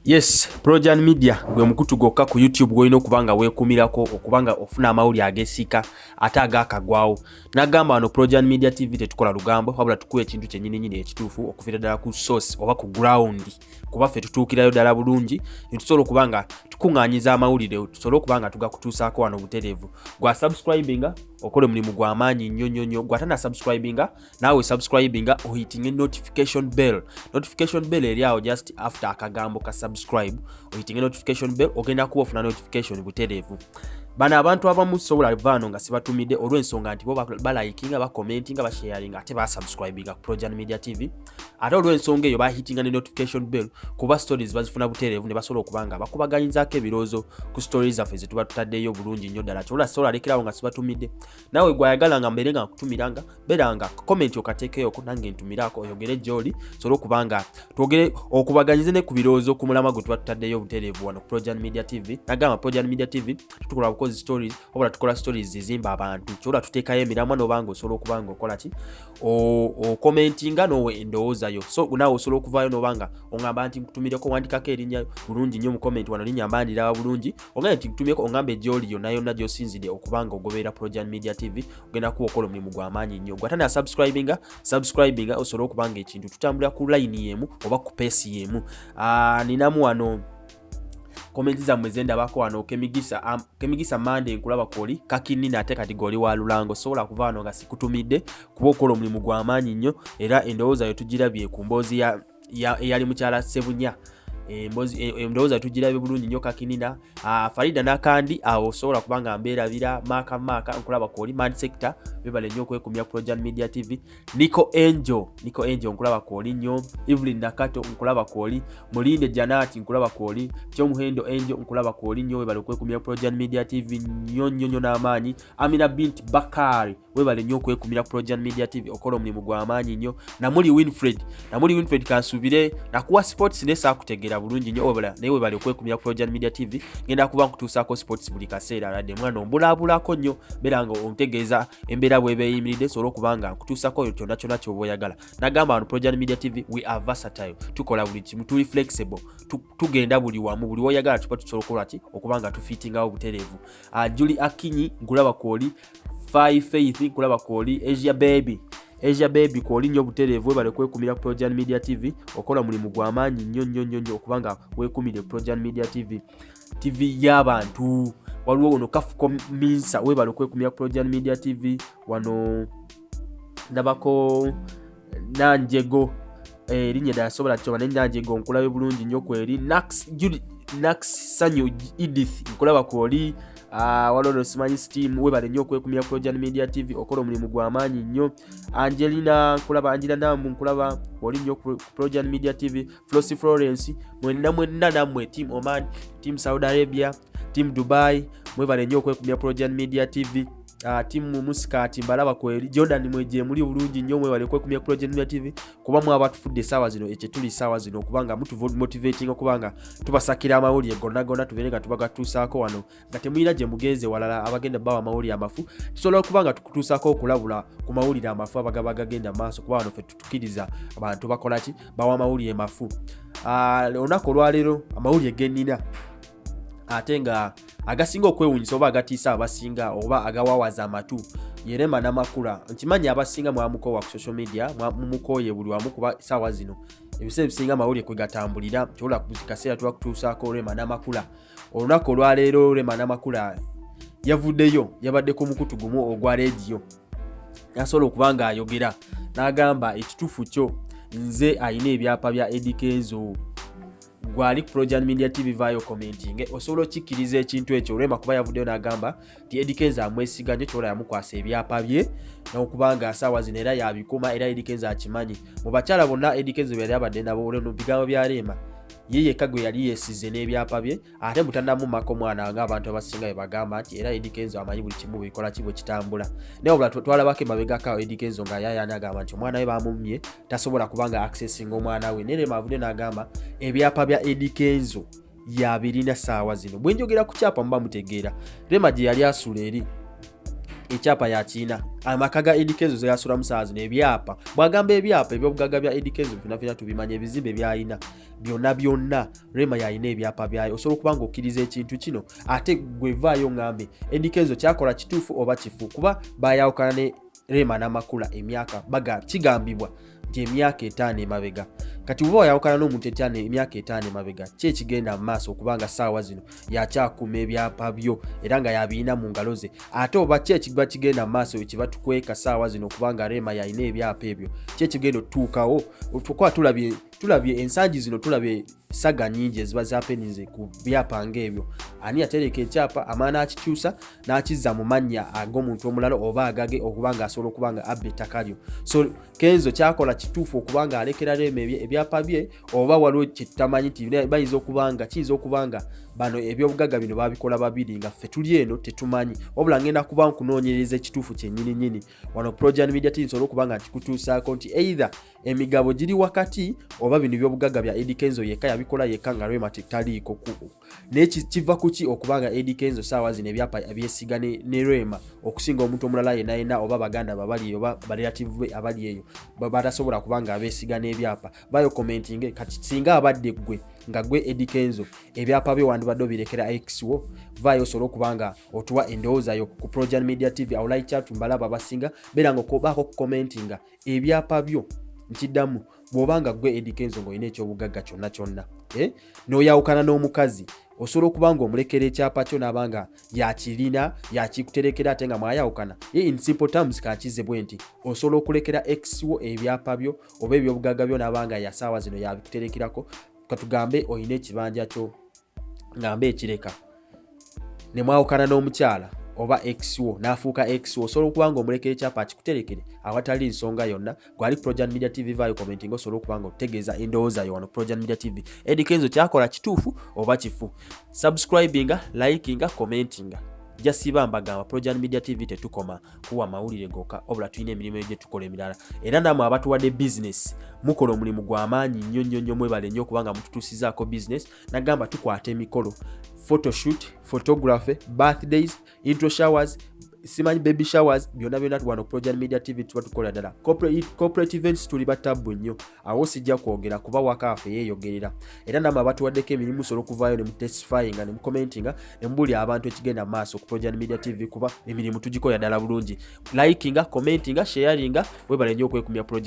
Yes, Projan Media gwe mukutu gokka ku YouTube gwolina okubanga weekumirako okubanga ofuna amawulire ageesika ate agaakagwawo. Nagamba wano Projan Media TV tetukola lugambo wabula tukuwa ekintu kyennyini ekituufu okuviira ddala ku source oba ku ground kuba ffe tutuukirayo ddala bulungi ne tusobola okubanga tukuŋŋaanyiza amawulire tusobole okubanga tugakutuusaako wano butereevu. Gwa subscribinga okole mulimu gwa maanyi nnyo gwatana subscribinga naawe subscribinga ohitinge notification bell eri awo just after akagambo ka subscribe ohitinge notification bell ogenda kuba ofuna notification butereevu. Bano abantu abamu sobola vaano nga sibatumidde olw'ensonga nti bo balayikinga bakomentinga basharinga ate basubscribinga ku Projan Media TV ate olw'ensonga eyo bahitinga ne notification bell kuba stories bazifuna butereevu ne basobola okubanga bakubaganyizaako ebirowoozo ku stories zaffe ze tuba tutaddeyo bulungi nnyo ddala kyobola sobola lekerawo nga sibatumidde naawe gwayagala nga mbeere nga nkutumiranga beeranga comment okateekeyoko nange ntumiraako oyogere gy'oli sobola okubanga twogere okubaganyize ne ku birowoozo ku mulamwa gwe tuba tutaddeyo butereevu wano ku Projan Media TV. Nagamba Projan Media TV tukola stories obula tukola stories zizimba abantu kyobola tuteekayo emiramwa n'obanga osobola okubanga okola ki commentinga n'owe endowoozayo so naawe osobola okuvaayo n'obanga ongamba nti nkutumireko wandikako erinnya bulungi nnyo mu comment wano linyamba ndirawa bulungi ogenda nti nkutumyeko ongamba egy'oli yonna yonna gy'osinzidde okubanga ogoberera Projan Media TV ogenda kuba okola omulimu gw'amaanyi nnyo gwatana subscribinga osobola okubanga ekintu tutambulira ku line y'emu oba ku pace y'emu. Ninamu wano komenti zammwe zendabako wano Kemigisa Mande nkulaba kwoli kakinina ate kati goli wa Lulango sobola kuva wano nga sikutumidde kuba okola omulimu gw'amaanyi nnyo era endowooza yo tugirabye ku mboozi eyali mukyala Sebunya endowooza tugirabye bulungi nnyo kakinina. Farida Nakandi awo sobola kubanga mbeerabira maaka nkulaba kwoli Mad Sector bebale nnyo okwekumya Projan Media TV. Nico Angel nkulaba kwoli nnyo Evelyn Nakato nkulaba kwoli Mulinde Janati nkulaba kwoli Kyomuhendo Angel nkulaba kwoli nnyo webale okwekumya Projan Media TV nnyo n'amaanyi. Amina Bint Bakari webale nnyo okwekumya Projan Media TV okola omulimu gw'amaanyi nnyo. Namuli Winfred kansubire nakuwa sports ne saakutegera bulungi nnyo obula naye webale okwekumya Projan Media TV ngenda kuba nkutuusaako sports buli kaseera ladde mwana ombulaabulako nnyo beera nga ontegeeza embeera bw'ebeeyimiridde sobola okubanga nkutuusaako oyo kyonna ky'oba oyagala. Nagamba wano Projan Media TV we are versatile tukola buli kimu tuli flexible tugenda buli wamu buli woyagala tuba tusobola okukola ki okubanga tufiitingawo butereevu. Julie Akinyi nkulaba kwoli Faith nkulaba kwoli Asia Baby kwoli nnyo butereevu webale kwekumira Projan Media TV okola mulimu gw'amaanyi nnyo okubanga weekumire Projan Media TV y'abantu. Waliwo ono Kafuko Minsa webale kwekumira Projan Media TV wano ndabako Nanjego erinnya ddala sobola kyoba ne Nanjego nkulabe bulungi nnyo kweri Nax Sanyu Edith nkulaba kwoli waliwo simanyi steam webale nnyo okwekumira Projan Media TV okola omulimu gw'amaanyi nnyo. Angelina Nambu nkulaba oli nnyo ku Projan Media TV. Flossie Florence mwenna nammwe team Oman, team Saudi Arabia, team Dubai mwebale nnyo okwekumira Projan Media TV. Team Muscat mbalaba kweri Jordan mweje muli bulungi nnyo mwebale okwekumira Projan Media TV kuba mwaba tufudde essaawa zino ekituli essaawa zino okubanga motivating okubanga tubasakira amawulire gonna tubeere nga tubagatuusaako wano nga temuyina gye mugenze walala abagenda bawa amawulire amafu tusobola okubanga tukutuusaako okulabula ku mawulire amafu abagenda maaso kuba wano ffe tutukiriza abantu bakola ki bawa amawulire mafu. Olunaku olwaleero amawulire gennina ate nga agasinga okwewuunyisa oba agatiisa abasinga oba agawawaza amatu ye Rema Namakula. Nkimanyi abasinga mwamukowa ku social media mumukoye buli wamu kuba ssaawa zino ebiseera ebisinga amawulire kwe gatambulira kyobola ku kaseera tuba kutuusaako Rema Namakula. Olunaku olwaleero Rema Namakula yavuddeyo yabaddeko mukutu gumu ogwa leediyo yasobola okubanga ayogera n'agamba ekituufu kyo nze ayina ebyapa bya Eddy Kenzo gwali ku Projan Media TV vayo commenting osobola okikkiriza ekintu ekyo Rema kuba yavuddeyo n'agamba ti Eddy Kenzo amwesiga nnyo kyobola yamukwasa ebyapa bye n'okubanga assaawa zino era yabikuma era Eddy Kenzo akimanyi mu bakyala bonna Eddy Kenzo yali abadde nabo olwo bigambo bya Rema ye yekka gwe yali yeesize n'ebyapa bye ate mutanamumako mwana ng'abantu abasinga bagamba nti era Eddy Kenzo amanyi buli kimu bikola ki bwe kitambula naye obula twalabako emabegako Eddy Kenzo nga yayaana agamba nti omwana we bamumye tasobola kubanga accessinga omwana we ne Rema avudde n'agamba ebyapa bya Eddy Kenzo yabirina ssaawa zino bwe njogera ku kyapa muba mutegeera Rema gye yali asuula eri ekyapa ya China amaka ga Eddy Kenzo ze yasula musaazi n'ebyapa bwagamba ebyapa ebyobugaga bya Eddy Kenzo fina tubimanya ebizimbe byayina byonna Rema yayina ebyapa byayo osobola okuba ng'okkiriza ekintu kino ate gwevaayo ngambe Eddy Kenzo kyakola kituufu oba kifu kuba bayawukana ne Rema Namakula emyaka kigambibwa nti emyaka 5 emabega kati uba oyawukana n'omuntu emyaka 5 emabega ki ekigenda mu maaso okubanga ssaawa zino yakyakuuma ebyapa byo era nga yabiina mu ngalo ze ate oba ki ekiba kigenda mu maaso kiba tukweka ssaawa zino okubanga Rema yayina ebyapa ebyo ki ekigenda otutuukawo okuba tulabye ensangi zino tulabye saga nyingi eziba zapeninze ku byapa ng'ebyo ani yatereka ekyapa amaana akikyusa n'akizza mu mannya ag'omuntu omulala oba agage okubanga asobola okubanga abba ettaka lyo so Kenzo kyakola kituufu okubanga alekera Rema ebyapa bye oba waliwo kyetamanyi nti kiyinza okubanga bano ebyobugaga bino babikola babiri nga ffe tuli eno tetumanyi wabula ngenda kuba nkunoonyereza ekituufu kyennyini wano Projan Media TV nsobola okubanga ntikutuusaako nti either emigabo giri wakati oba bino ebyobugaga bya Eddy Kenzo yekka yabikola yekka nga Rema taliiko kuko nekiva kuki okubanga Eddy Kenzo ssaawa zino ebyapa ebyesiga ne Rema okusinga omuntu omulala yenna oba baganda babali oba barelative be abali eyo batasobola kubanga abeesiga n'ebyapa bayo commenting kati singa abadde gwe nga gwe Eddy Kenzo ebyapa bye wandibadde obirekera XO vayo osobola okubanga otuwa endowooza yo ku Projan Media TV awulayi kyatu mbalaba abasinga beera nga okubaako commentinga ebyapa byo nkiddamu bw'obanga gwe Eddy Kenzo ng'olina ekyobugagga kyonna n'oyawukana n'omukazi osobola okubanga omulekera ekyapa kyo n'abanga yakirina yakikuterekera ate nga mwayawukana in simple terms kakize bwe nti osobola okulekera XO ebyapa byo oba ebyobugagga byo n'abanga yasaawa zino yabikuterekerako katugambe oyina ekibanja kyo ngambe ekireka ne mwawukana n'omukyala oba XO n'afuuka XO osobola okubanga omulekera ekyapa akikuterekere awatali nsonga yonna gwali Projan Media TV vayo commenting osobola okubanga otegeeza endowooza yo wano Projan Media TV Eddy Kenzo kyakola kituufu oba kifu subscribinga likinga commentinga jasiba mbagamba Projan Media TV tetukoma kuwa mawulire gokka obula tulina emirimu gye tukola emirala era namwe abatuwadde business mukola omulimu gw'amaanyi nnyo mwebale nnyo okubanga mututuusizaako business nagamba tukwata emikolo photoshoot photography birthdays intro showers simanyi baby showers byonna wano Projan Media TV tuba tukola ddala corporate events tuli batabu nnyo awo sijja kwogera kuba wakaafe yeeyogerera era namwe abatuwaddeko emirimu sobola okuvaayo ne mutestifyinga ne mucommentinga ne mubulya abantu ekigenda mu maaso ku Projan Media TV kuba emirimu tugikola ddala bulungi likinga commentinga sharinga webale nnyo okwekumya Projan